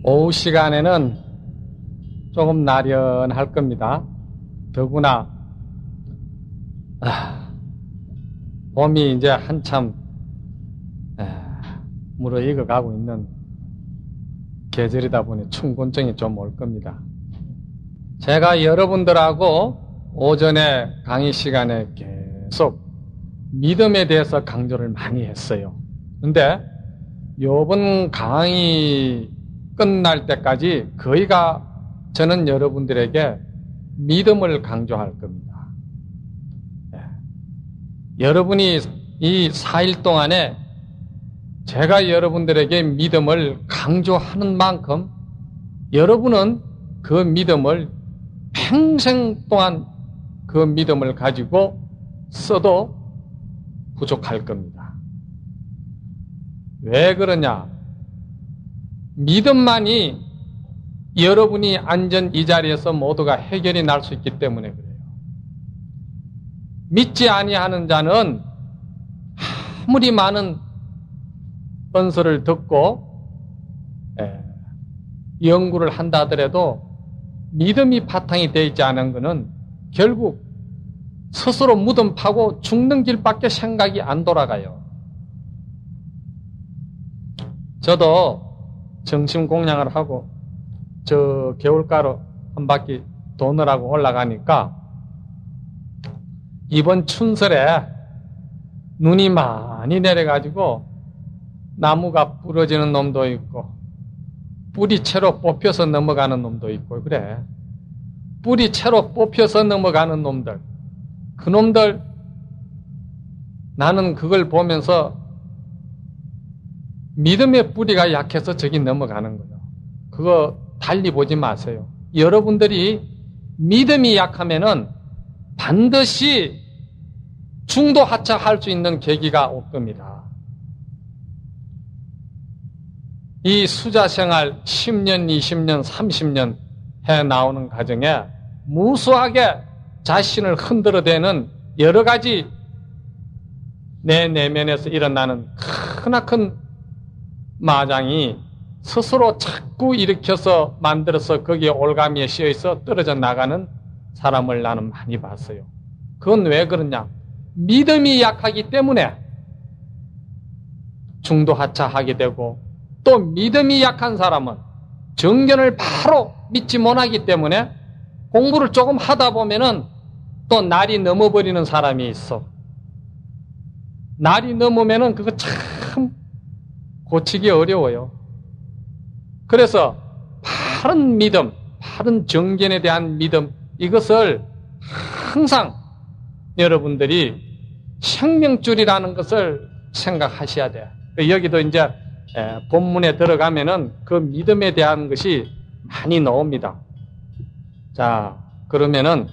오후 시간에는 조금 나른할 겁니다. 더구나 봄이 이제 한참 무르익어가고 있는 계절이다 보니 춘곤증이 좀 올 겁니다. 제가 여러분들하고 오전에 강의 시간에 계속 믿음에 대해서 강조를 많이 했어요. 근데 요번 강의 끝날 때까지 거의가 저는 여러분들에게 믿음을 강조할 겁니다. 여러분이 이 4일 동안에 제가 여러분들에게 믿음을 강조하는 만큼 여러분은 그 믿음을 평생 동안 그 믿음을 가지고 써도 부족할 겁니다. 왜 그러냐? 믿음만이 여러분이 앉은 이 자리에서 모두가 해결이 날 수 있기 때문에 그래요. 믿지 아니하는 자는 아무리 많은 언서를 듣고 연구를 한다 하더라도 믿음이 바탕이 되어 있지 않은 것은 결국 스스로 무덤 파고 죽는 길밖에 생각이 안 돌아가요. 저도 정신 공양을 하고 저 개울가로 한 바퀴 도느라고 올라가니까 이번 춘설에 눈이 많이 내려가지고 나무가 부러지는 놈도 있고 뿌리 채로 뽑혀서 넘어가는 놈도 있고 그래. 뿌리 채로 뽑혀서 넘어가는 놈들, 그 놈들 나는 그걸 보면서 믿음의 뿌리가 약해서 저기 넘어가는 거예요. 그거 달리 보지 마세요. 여러분들이 믿음이 약하면은 반드시 중도 하차할 수 있는 계기가 올 겁니다. 이 수자생활 10년, 20년, 30년 해 나오는 과정에 무수하게 자신을 흔들어대는 여러 가지 내 내면에서 일어나는 크나큰 마장이 스스로 자꾸 일으켜서 만들어서 거기에 올가미에 씌어있어 떨어져 나가는 사람을 나는 많이 봤어요. 그건 왜 그러냐? 믿음이 약하기 때문에 중도 하차하게 되고 또 믿음이 약한 사람은 정견을 바로 믿지 못하기 때문에 공부를 조금 하다 보면은 또 날이 넘어버리는 사람이 있어. 날이 넘으면은 그거 참 고치기 어려워요. 그래서 바른 믿음, 바른 정견에 대한 믿음, 이것을 항상 여러분들이 생명줄이라는 것을 생각하셔야 돼요. 여기도 이제 본문에 들어가면은 그 믿음에 대한 것이 많이 나옵니다. 자, 그러면은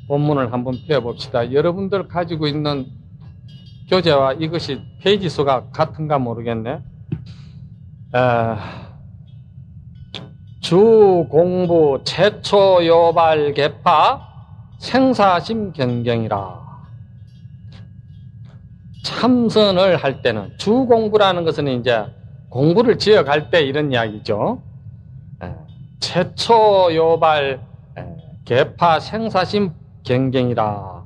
본문을 한번 펴봅시다. 여러분들 가지고 있는 교재와 이것이 페이지 수가 같은가 모르겠네. 주 공부 최초 요발 개파 생사심 경경이라. 참선을 할 때는 주 공부라는 것은 이제 공부를 지어갈 때 이런 이야기죠. 최초 요발 개파 생사심 경경이라.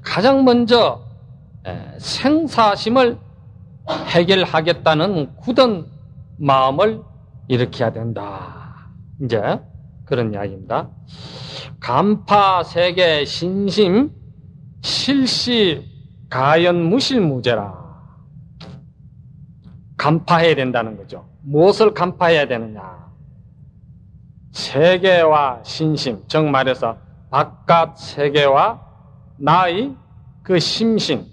가장 먼저 생사심을 해결하겠다는 굳은 마음을 일으켜야 된다. 이제 그런 이야기입니다. 간파 세계 신심 실시 가연 무실무제라. 간파해야 된다는 거죠. 무엇을 간파해야 되느냐? 세계와 신심, 즉 말해서 바깥 세계와 나의 그 심신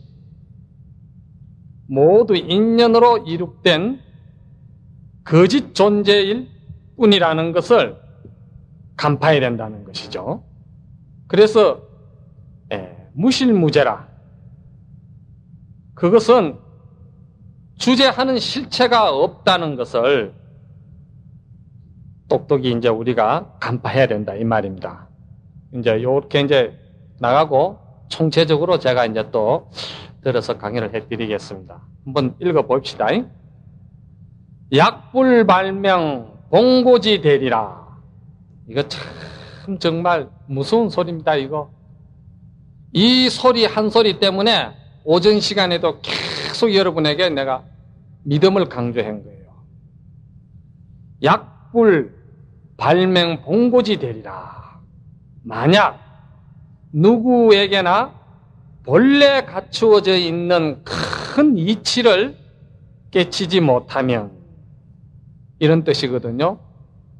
모두 인연으로 이룩된 거짓 존재일 뿐이라는 것을 간파해야 된다는 것이죠. 그래서 무실무제라. 그것은 주제하는 실체가 없다는 것을 똑똑히 이제 우리가 간파해야 된다 이 말입니다. 이제 이렇게 이제 나가고 총체적으로 제가 이제 또 들어서 강의를 해드리겠습니다. 한번 읽어봅시다. 약불발명 봉고지 되리라. 이거 참 정말 무서운 소리입니다. 이거. 이 소리 한 소리 때문에 오전 시간에도 계속 여러분에게 내가 믿음을 강조한 거예요. 약불 발명 봉고지 되리라. 만약 누구에게나 본래 갖추어져 있는 큰 이치를 깨치지 못하면, 이런 뜻이거든요.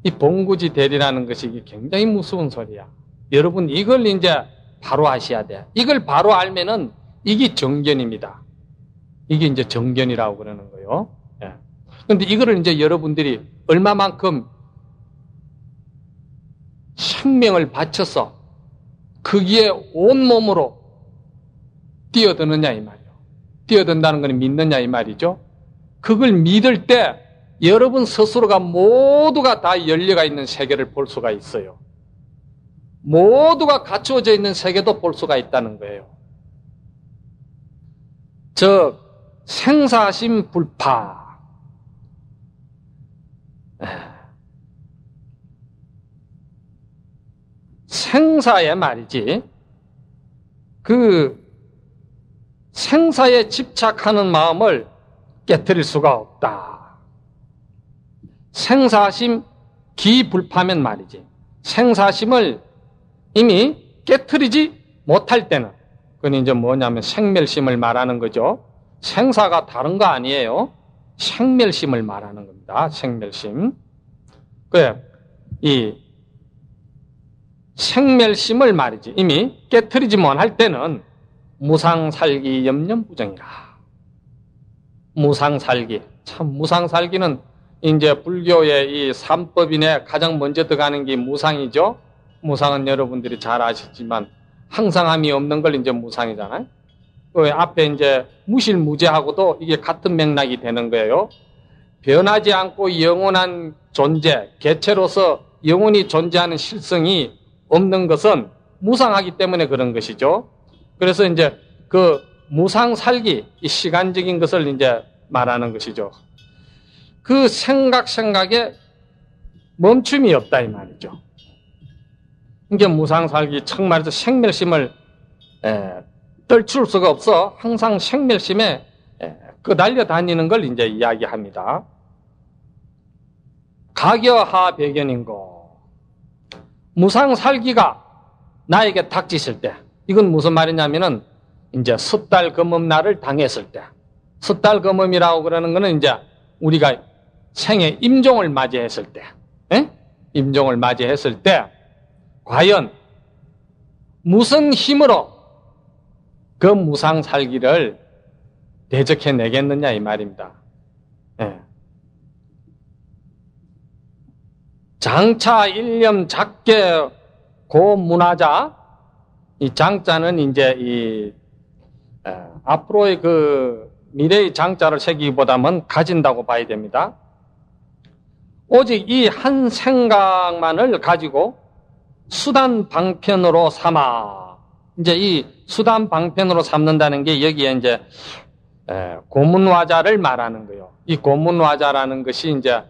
이 봉고지 되리라는 것이 굉장히 무서운 소리야. 여러분 이걸 이제 바로 아셔야 돼. 이걸 바로 알면은 이게 정견입니다. 이게 이제 정견이라고 그러는 거예요. 예. 그런데 이거를 이제 여러분들이 얼마만큼 생명을 바쳐서 거기에 온몸으로 뛰어드느냐 이 말이에요. 뛰어든다는 건 믿느냐 이 말이죠. 그걸 믿을 때 여러분 스스로가 모두가 다 열려가 있는 세계를 볼 수가 있어요. 모두가 갖추어져 있는 세계도 볼 수가 있다는 거예요. 저 생사심 불파. 생사에 말이지. 그 생사에 집착하는 마음을 깨트릴 수가 없다. 생사심 기불파면 말이지. 생사심을 이미 깨트리지 못할 때는, 그건 이제 뭐냐면 생멸심을 말하는 거죠. 생사가 다른 거 아니에요. 생멸심을 말하는 겁니다. 생멸심. 그래, 이 생멸심을 말이지 이미 깨트리지 못할 때는 무상살기 염려부정이라. 무상살기. 참 무상살기는 이제 불교의 이 삼법인에 가장 먼저 들어가는 게 무상이죠. 무상은 여러분들이 잘 아시지만 항상함이 없는 걸 이제 무상이잖아요. 그 앞에 이제 무실무제하고도 이게 같은 맥락이 되는 거예요. 변하지 않고 영원한 존재, 개체로서 영원히 존재하는 실성이 없는 것은 무상하기 때문에 그런 것이죠. 그래서 이제 그 무상살기, 이 시간적인 것을 이제 말하는 것이죠. 그 생각에 멈춤이 없다 이 말이죠. 이게 무상살기, 청 말해서 생멸심을 떨칠 수가 없어 항상 생멸심에 끄달려 다니는 걸 이제 이야기합니다. 가겨하 배견인고. 무상살기가 나에게 닥치실 때, 이건 무슨 말이냐면은 이제 섣달 검음날을 당했을 때, 섣달 검음이라고 그러는 거는 이제 우리가 생애 임종을 맞이했을 때, 임종을 맞이했을 때 과연 무슨 힘으로 그 무상살기를 대적해내겠느냐 이 말입니다. 장차 일념 작게 고문화자. 이 장자는 이제 이 앞으로의 그 미래의 장자를 새기기보다는 가진다고 봐야 됩니다. 오직 이 한 생각만을 가지고 수단 방편으로 삼아. 이제 이 수단 방편으로 삼는다는 게 여기에 이제 고문화자를 말하는 거예요. 이 고문화자라는 것이 이제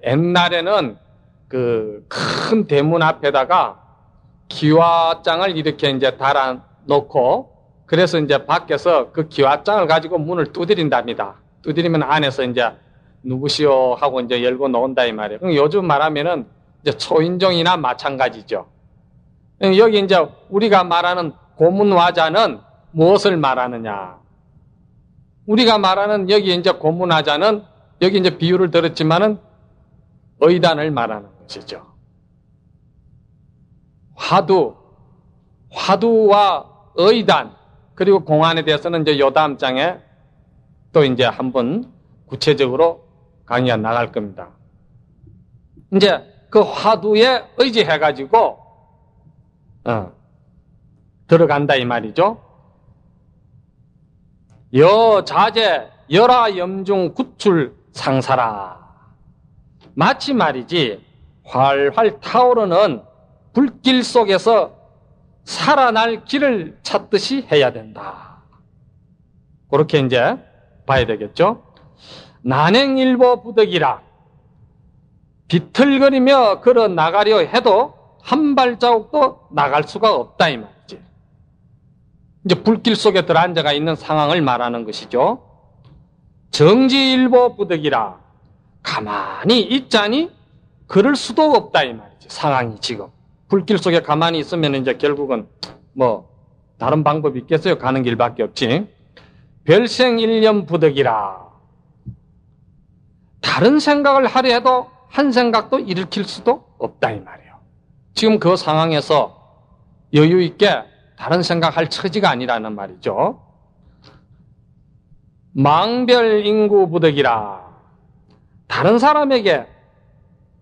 옛날에는 그 큰 대문 앞에다가 기와장을 이렇게 이제 달아놓고, 그래서 이제 밖에서 그 기와장을 가지고 문을 두드린답니다. 두드리면 안에서 이제 누구시오 하고 이제 열고 나온다 이 말이에요. 그럼 요즘 말하면은 이제 초인종이나 마찬가지죠. 여기 이제 우리가 말하는 고문화자는 무엇을 말하느냐? 우리가 말하는 여기 이제 고문화자는 여기 이제 비유를 들었지만은 의단을 말하는 것이죠. 화두와 의단, 그리고 공안에 대해서는 이제 요 다음 장에 또 이제 한번 구체적으로 강의가 나갈 겁니다. 이제 그 화두에 의지해가지고 들어간다 이 말이죠. 여자재 열하 염중 구출 상사라. 마치 말이지 활활 타오르는 불길 속에서 살아날 길을 찾듯이 해야 된다. 그렇게 이제 봐야 되겠죠. 난행일보 부득이라. 비틀거리며 걸어 나가려 해도 한 발자국도 나갈 수가 없다 이 말이지. 이제 불길 속에 들어앉아가 있는 상황을 말하는 것이죠. 정지일보 부득이라. 가만히 있자니 걸을 수도 없다 이 말이지. 상황이 지금 불길 속에 가만히 있으면 이제 결국은 뭐 다른 방법이 있겠어요? 가는 길밖에 없지. 별생일념 부득이라. 다른 생각을 하려 해도 한 생각도 일으킬 수도 없다 이 말이에요. 지금 그 상황에서 여유 있게 다른 생각할 처지가 아니라는 말이죠. 망별인구 부득이라. 다른 사람에게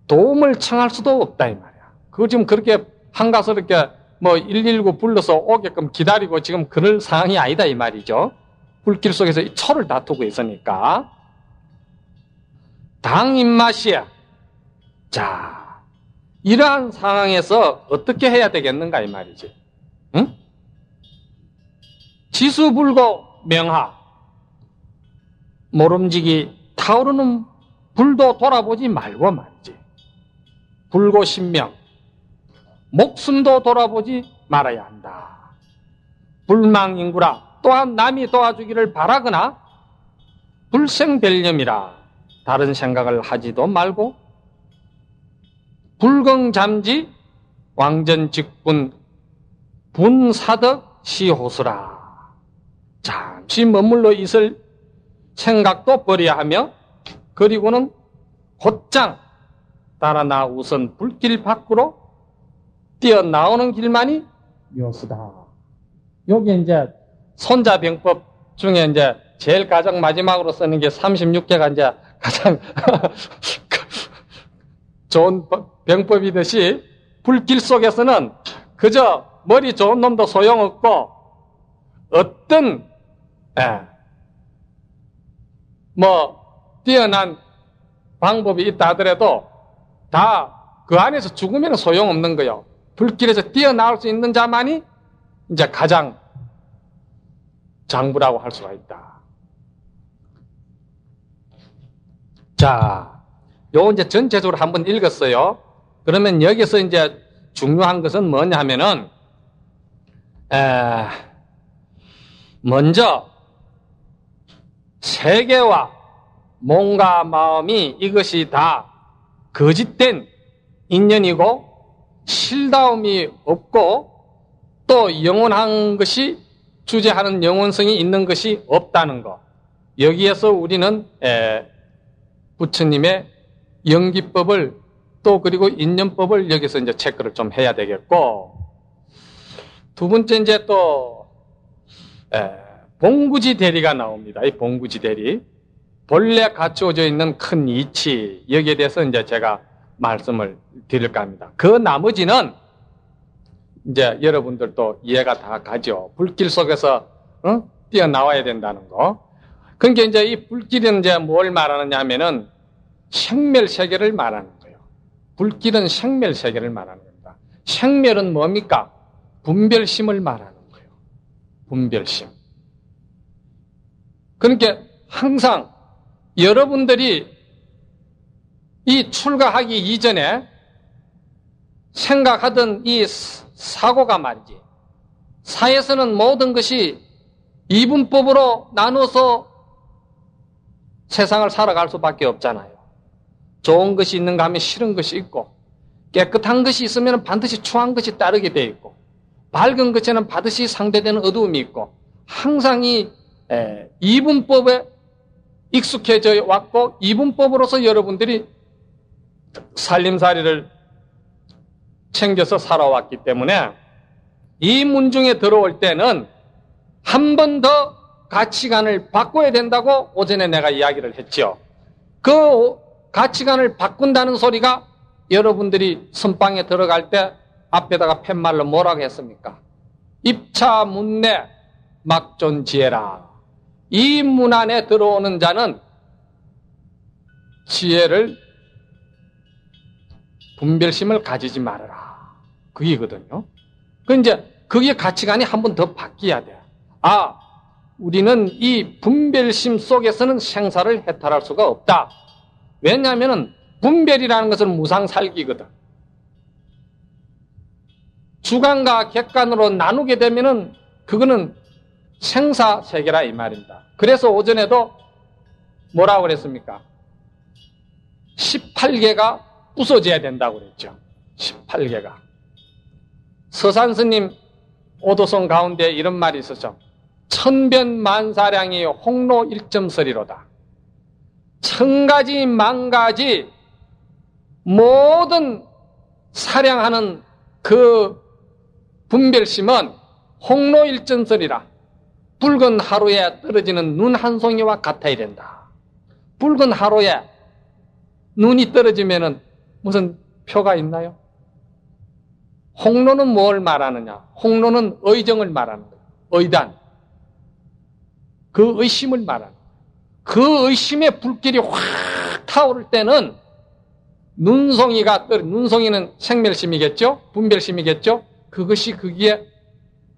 도움을 청할 수도 없다 이 말이야. 그거 지금 그렇게 한가스럽게 뭐 119 불러서 오게끔 기다리고 지금 그럴 상황이 아니다 이 말이죠. 불길 속에서 이 초를 다투고 있으니까. 당 입맛이야. 자, 이러한 상황에서 어떻게 해야 되겠는가 이 말이지. 응? 지수불고 명하. 모름지기 타오르는 불도 돌아보지 말고 말이지. 불고신명. 목숨도 돌아보지 말아야 한다. 불망인구라. 또한 남이 도와주기를 바라거나 불생별념이라. 다른 생각을 하지도 말고 불경잠지 왕전직분 분사덕 시호수라. 잠시 머물러 있을 생각도 버려야 하며 그리고는 곧장 따라나 우선 불길 밖으로 뛰어나오는 길만이 묘수다. 여기 이제 손자병법 중에 이제 제일 가장 마지막으로 쓰는 게 36개가 이제 가장 좋은 병법이듯이 불길 속에서는 그저 머리 좋은 놈도 소용없고 어떤 뭐 뛰어난 방법이 있다 하더라도 다 그 안에서 죽으면 소용없는 거요. 불길에서 뛰어나올 수 있는 자만이 이제 가장 장부라고 할 수가 있다. 자, 요 이제 전체적으로 한번 읽었어요. 그러면 여기서 이제 중요한 것은 뭐냐 하면은, 먼저, 세계와 몸과 마음이 이것이 다 거짓된 인연이고, 실다움이 없고, 또 영원한 것이 주제하는 영원성이 있는 것이 없다는 것. 여기에서 우리는 부처님의 영기법을 또 그리고 인연법을 여기서 이제 체크를 좀 해야 되겠고, 두 번째 이제 또 봉구지 대리가 나옵니다. 이 봉구지 대리, 본래 갖추어져 있는 큰 이치, 여기에 대해서 이제 제가 말씀을 드릴까 합니다. 그 나머지는 이제 여러분들도 이해가 다 가죠. 불길 속에서 뛰어나와야 된다는 거. 그러니까 이제 이 불길은 이제 뭘 말하느냐 하면은 생멸세계를 말하는 거예요. 불길은 생멸세계를 말하는 겁니다. 생멸은 뭡니까? 분별심을 말하는 거예요. 분별심. 그러니까 항상 여러분들이 이 출가하기 이전에 생각하던 이 사고가 말이지. 사에서는 모든 것이 이분법으로 나눠서 세상을 살아갈 수밖에 없잖아요. 좋은 것이 있는가 하면 싫은 것이 있고, 깨끗한 것이 있으면 반드시 추한 것이 따르게 되어 있고, 밝은 것에는 반드시 상대되는 어두움이 있고, 항상 이 이분법에 익숙해져 왔고, 이분법으로서 여러분들이 살림살이를 챙겨서 살아왔기 때문에 이 문중에 들어올 때는 한 번 더 가치관을 바꿔야 된다고 오전에 내가 이야기를 했죠. 그 가치관을 바꾼다는 소리가 여러분들이 선방에 들어갈 때 앞에다가 팻말로 뭐라고 했습니까? 입차 문내 막존지혜라. 이 문 안에 들어오는 자는 지혜를 분별심을 가지지 말아라. 그게거든요. 그 이제 그게 가치관이 한 번 더 바뀌어야 돼. 아, 우리는 이 분별심 속에서는 생사를 해탈할 수가 없다. 왜냐하면 분별이라는 것은 무상살기거든. 주관과 객관으로 나누게 되면은 그거는 생사세계라 이 말입니다. 그래서 오전에도 뭐라고 그랬습니까? 18개가 부서져야 된다고 그랬죠. 18개가. 서산스님 오도송 가운데 이런 말이 있었죠. 천변만사량이 홍로 1점서리로다. 천가지 만가지 모든 사량하는 그 분별심은 홍로 1점서리라. 붉은 하루에 떨어지는 눈 한 송이와 같아야 된다. 붉은 하루에 눈이 떨어지면은 무슨 표가 있나요? 홍로는 뭘 말하느냐? 홍로는 의정을 말하는 거예요. 의단. 그 의심을 말하는 거예요. 그 의심의 불길이 확 타오를 때는 눈송이는 생멸심이겠죠? 분별심이겠죠? 그것이 거기에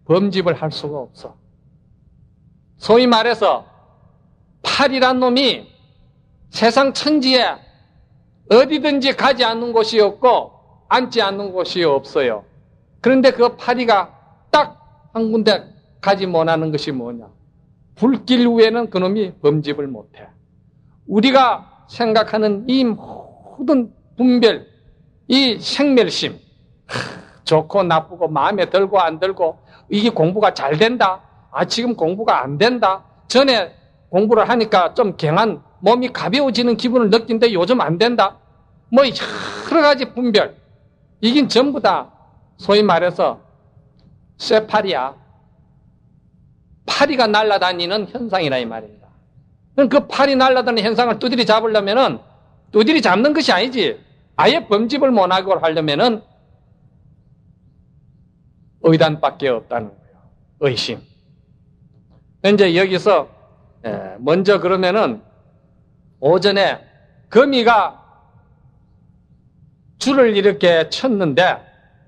범집을 할 수가 없어. 소위 말해서 팔이란 놈이 세상 천지에 어디든지 가지 않는 곳이 없고 앉지 않는 곳이 없어요. 그런데 그 파리가 딱 한 군데 가지 못하는 것이 뭐냐? 불길 위에는 그놈이 범집을 못해. 우리가 생각하는 이 모든 분별, 이 생멸심, 좋고 나쁘고 마음에 들고 안 들고 이게 공부가 잘 된다. 지금 공부가 안 된다. 전에 공부를 하니까 좀 갱한 몸이 가벼워지는 기분을 느낀데 요즘 안 된다. 뭐 여러 가지 분별. 이긴 전부 다 소위 말해서 쇠파리야. 파리가 날아다니는 현상이라 이 말입니다. 그 파리 날아다니는 현상을 두드리 잡으려면은 두드리 잡는 것이 아니지. 아예 범집을 못하고 하려면은 의단밖에 없다는 거예요. 의심. 이제 여기서 먼저 그러면은 오전에 거미가 줄을 이렇게 쳤는데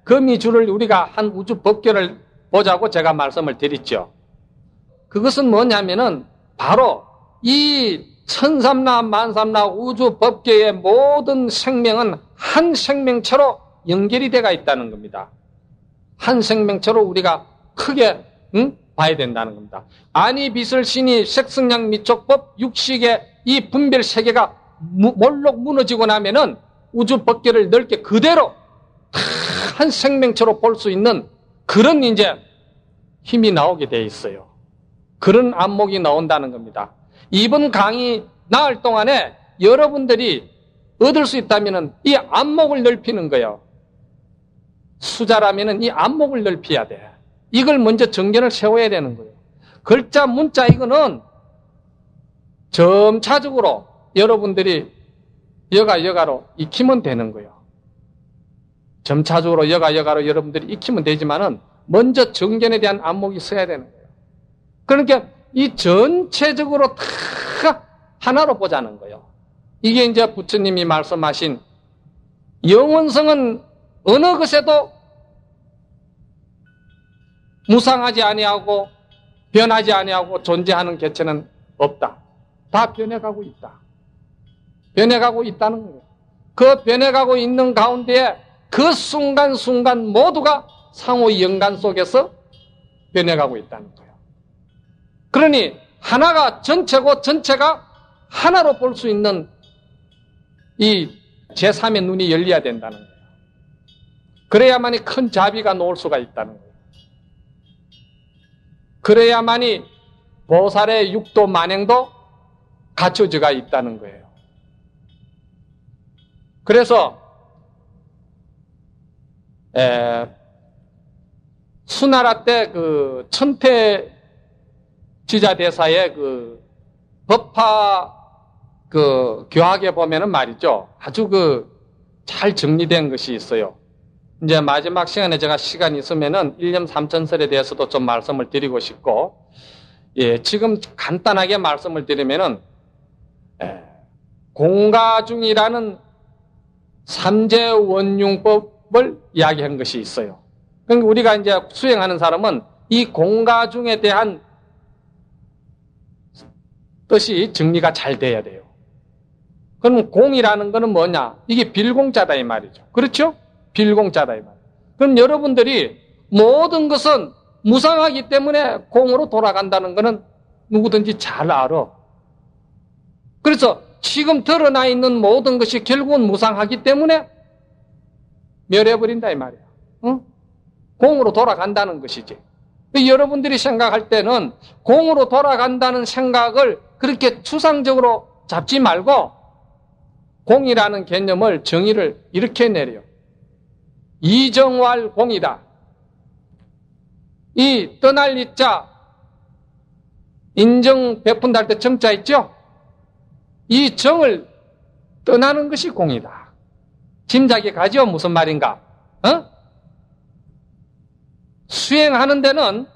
거미줄을 우리가 한 우주 법계를 보자고 제가 말씀을 드렸죠. 그것은 뭐냐면은 바로 이 천삼라 만삼라 우주 법계의 모든 생명은 한 생명체로 연결이 되어 있다는 겁니다. 한 생명체로 우리가 크게 봐야 된다는 겁니다. 아니 빛을 신이 색성량 미촉법 육식의 이 분별 세계가 몰록 무너지고 나면은 우주 법계를 넓게 그대로 한 생명체로 볼 수 있는 그런 이제 힘이 나오게 돼 있어요. 그런 안목이 나온다는 겁니다. 이번 강의 나흘 동안에 여러분들이 얻을 수 있다면은 이 안목을 넓히는 거예요. 수자라면은 이 안목을 넓혀야 돼. 이걸 먼저 정견을 세워야 되는 거예요. 글자, 문자 이거는 점차적으로 여러분들이 여가로 익히면 되는 거예요. 점차적으로 여가로 여러분들이 익히면 되지만은 먼저 정견에 대한 안목이 있어야 되는 거예요. 그러니까 이 전체적으로 다 하나로 보자는 거예요. 이게 이제 부처님이 말씀하신 영원성은 어느 것에도 무상하지 아니하고 변하지 아니하고 존재하는 개체는 없다. 다 변해가고 있다. 변해가고 있다는 거예요. 그 변해가고 있는 가운데에 그 순간순간 모두가 상호 연관 속에서 변해가고 있다는 거예요. 그러니 하나가 전체고 전체가 하나로 볼 수 있는 이 제3의 눈이 열려야 된다는 거예요. 그래야만이 큰 자비가 놓을 수가 있다는 거예요. 그래야만이 보살의 육도 만행도 갖춰져가 있다는 거예요. 그래서 수나라 때 그 천태 지자대사의 그 법화 그 교학에 보면은 말이죠. 아주 그 잘 정리된 것이 있어요. 이제 마지막 시간에 제가 시간이 있으면은 일념 삼천설에 대해서도 좀 말씀을 드리고 싶고, 지금 간단하게 말씀을 드리면은, 공가중이라는 삼재원융법을 이야기한 것이 있어요. 그러니까 우리가 이제 수행하는 사람은 이 공가중에 대한 뜻이 정리가 잘 돼야 돼요. 그럼 공이라는 거는 뭐냐? 이게 빌공자다 이 말이죠. 그렇죠? 빌공자다 이 말이죠. 그럼 여러분들이 모든 것은 무상하기 때문에 공으로 돌아간다는 거는 누구든지 잘 알아. 그래서 지금 드러나 있는 모든 것이 결국은 무상하기 때문에 멸해버린다 이 말이야. 응? 공으로 돌아간다는 것이지. 여러분들이 생각할 때는 공으로 돌아간다는 생각을 그렇게 추상적으로 잡지 말고 공이라는 개념을 정의를 이렇게 내려요. 이정왈 공이다. 이 떠날 이자 인정 베푼다 할 때 정자 있죠? 이 정을 떠나는 것이 공이다. 짐작이 가죠? 무슨 말인가? 수행하는 데는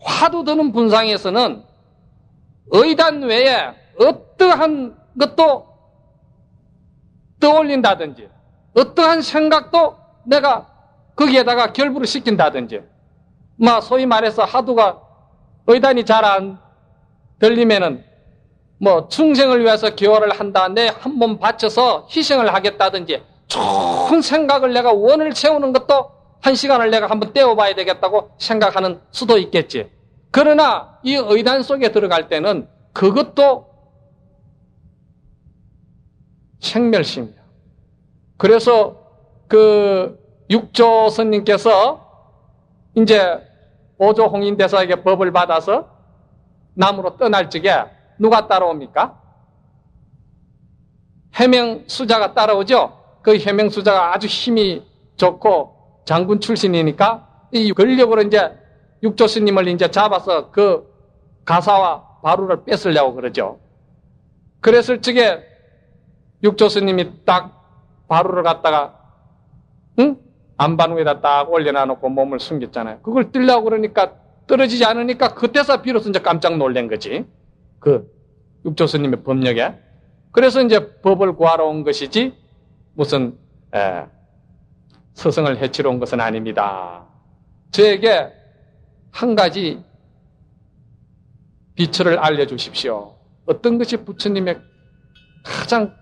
화두 드는 분상에서는 의단 외에 어떠한 것도 떠올린다든지 어떠한 생각도 내가 거기에다가 결부를 시킨다든지 소위 말해서 하두가 의단이 잘 안 들리면은 충생을 위해서 기호를 한다. 내 한 몸 바쳐서 희생을 하겠다든지 좋은 생각을 내가 원을 채우는 것도 한 시간을 내가 한번 떼어봐야 되겠다고 생각하는 수도 있겠지. 그러나 이 의단 속에 들어갈 때는 그것도 생멸심이야. 그래서 그 육조 스님께서 이제 오조 홍인대사에게 법을 받아서 남으로 떠날 적에 누가 따라옵니까? 해명수자가 따라오죠. 그 해명수자가 아주 힘이 좋고 장군 출신이니까 이 권력으로 이제 육조 스님을 이제 잡아서 그 가사와 바루를 뺏으려고 그러죠. 그랬을 적에 육조 스님이 딱 바루를 갖다가 안반 위에다 딱 올려놔놓고 몸을 숨겼잖아요. 그걸 뜰려고 그러니까 떨어지지 않으니까 그때서 비로소 이제 깜짝 놀란 거지. 그 육조 스님의 법력에. 그래서 이제 법을 구하러 온 것이지 무슨 스승을 해치러 온 것은 아닙니다. 저에게 한 가지 비처를 알려주십시오. 어떤 것이 부처님의 가장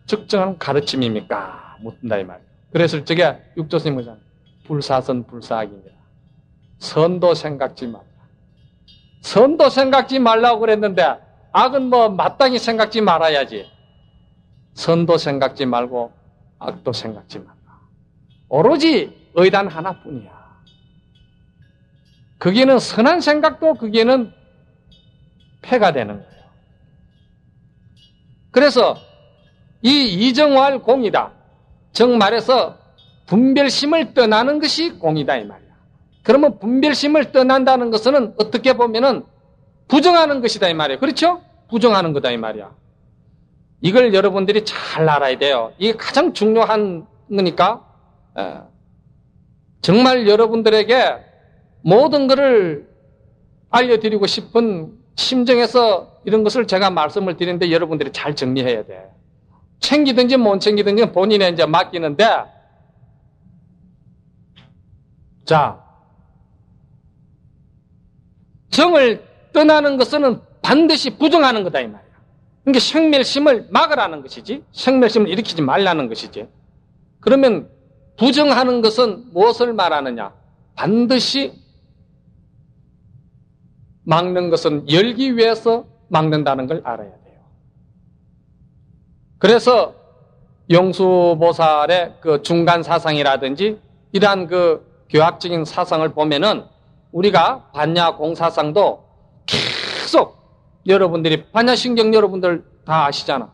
적정한 가르침입니까? 묻는다 이 말이에요. 그랬을 적에 육조 스님은 불사선 불사악이니라. 선도 생각지 말라. 선도 생각지 말라고 그랬는데 악은 마땅히 생각지 말아야지. 선도 생각지 말고 악도 생각지 말라. 오로지 의단 하나뿐이야. 거기에는 선한 생각도 거기에는 폐가 되는 거예요. 그래서 이 이정왈 공이다. 정말해서 분별심을 떠나는 것이 공이다 이 말이야. 그러면 분별심을 떠난다는 것은 어떻게 보면은 부정하는 것이다 이 말이에요. 그렇죠? 부정하는 거다 이 말이야. 이걸 여러분들이 잘 알아야 돼요. 이게 가장 중요한 거니까 정말 여러분들에게 모든 것을 알려드리고 싶은 심정에서 이런 것을 제가 말씀을 드리는데 여러분들이 잘 정리해야 돼. 챙기든지 못 챙기든지 본인에 이제 맡기는데, 자, 정을 떠나는 것은 반드시 부정하는 거다 이 말이야. 그러니까 생멸심을 막으라는 것이지, 생멸심을 일으키지 말라는 것이지. 그러면 부정하는 것은 무엇을 말하느냐? 반드시 막는 것은 열기 위해서 막는다는 걸 알아야 돼요. 그래서 용수보살의 그 중간 사상이라든지 이러한 그 교학적인 사상을 보면은 우리가 반야공사상도 계속 여러분들이 반야신경 여러분들 다 아시잖아.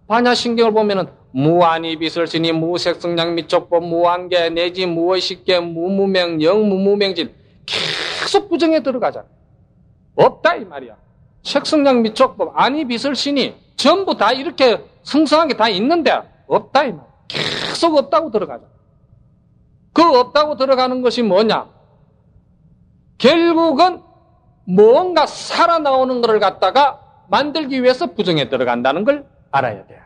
반야신경을 보면은 무한이 비설신이 무색성량 미촉법 무한계 내지 무의식계 무무명 영무무명진 계속 부정에 들어가잖아. 없다 이 말이야. 색성량 미촉법 아니 비설신이 전부 다 이렇게 성성하게 다 있는데 없다 이 말이야. 계속 없다고 들어가잖아. 그 없다고 들어가는 것이 뭐냐? 결국은 뭔가 살아나오는 것을 갖다가 만들기 위해서 부정에 들어간다는 걸 알아야 돼.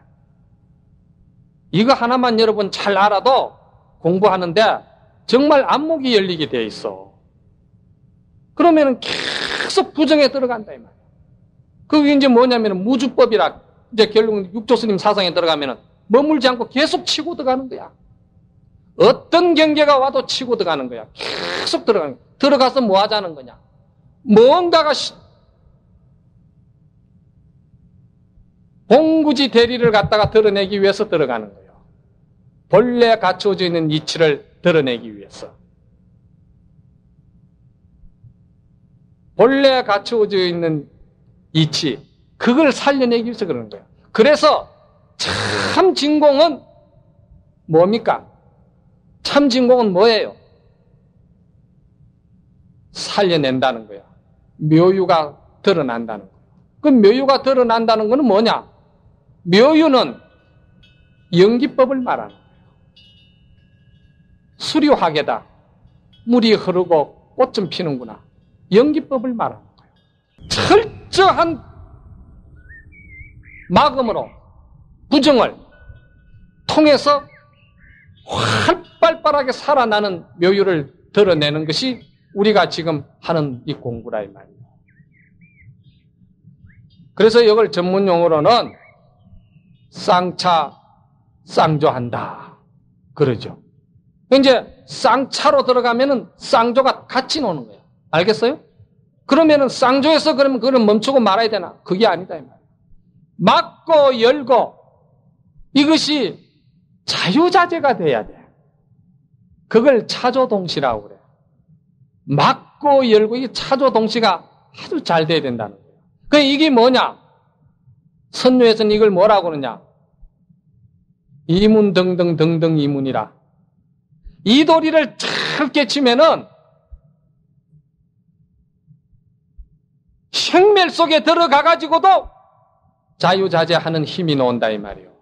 이거 하나만 여러분 잘 알아도 공부하는데 정말 안목이 열리게 돼 있어. 그러면은 계속 부정에 들어간다 이 말이야. 그게 이제 뭐냐면 무주법이라 이제 결국은 육조스님 사상에 들어가면은 머물지 않고 계속 치고 들어가는 거야. 어떤 경계가 와도 치고 들어가는 거야. 계속 들어가는 거야. 들어가서 뭐 하자는 거냐. 뭔가가 본구지 대리를 갖다가 드러내기 위해서 들어가는 거예요. 본래 갖추어져 있는 이치를 드러내기 위해서. 본래 갖추어져 있는 이치, 그걸 살려내기 위해서 그러는 거예요. 그래서 참 진공은 뭡니까? 참 진공은 뭐예요? 살려낸다는 거야. 묘유가 드러난다는 거야. 그 묘유가 드러난다는 거는 뭐냐? 묘유는 연기법을 말하는 거예요. 수류하게다. 물이 흐르고 꽃 좀 피는구나. 연기법을 말하는 거예요. 철저한 막음으로 부정을 통해서 활발하게 살아나는 묘유를 드러내는 것이 우리가 지금 하는 이 공부라 이 말이에요. 그래서 이걸 전문 용어로는 쌍차, 쌍조한다. 그러죠. 이제 쌍차로 들어가면은 쌍조가 같이 노는 거예요. 알겠어요? 그러면은 쌍조에서 그러면 그걸 멈추고 말아야 되나? 그게 아니다 이 말이에요. 막고 열고 이것이 자유자재가 돼야 돼. 그걸 차조동시라고 그래요. 막고 열고 이 차조동시가 아주 잘 돼야 된다는 거예요. 그 이게 뭐냐? 선유에서는 이걸 뭐라고 그러냐? 이문 등등 이문이라. 이 도리를 잘 깨치면은 생멸 속에 들어가가지고도 자유자재하는 힘이 나온다 이 말이에요.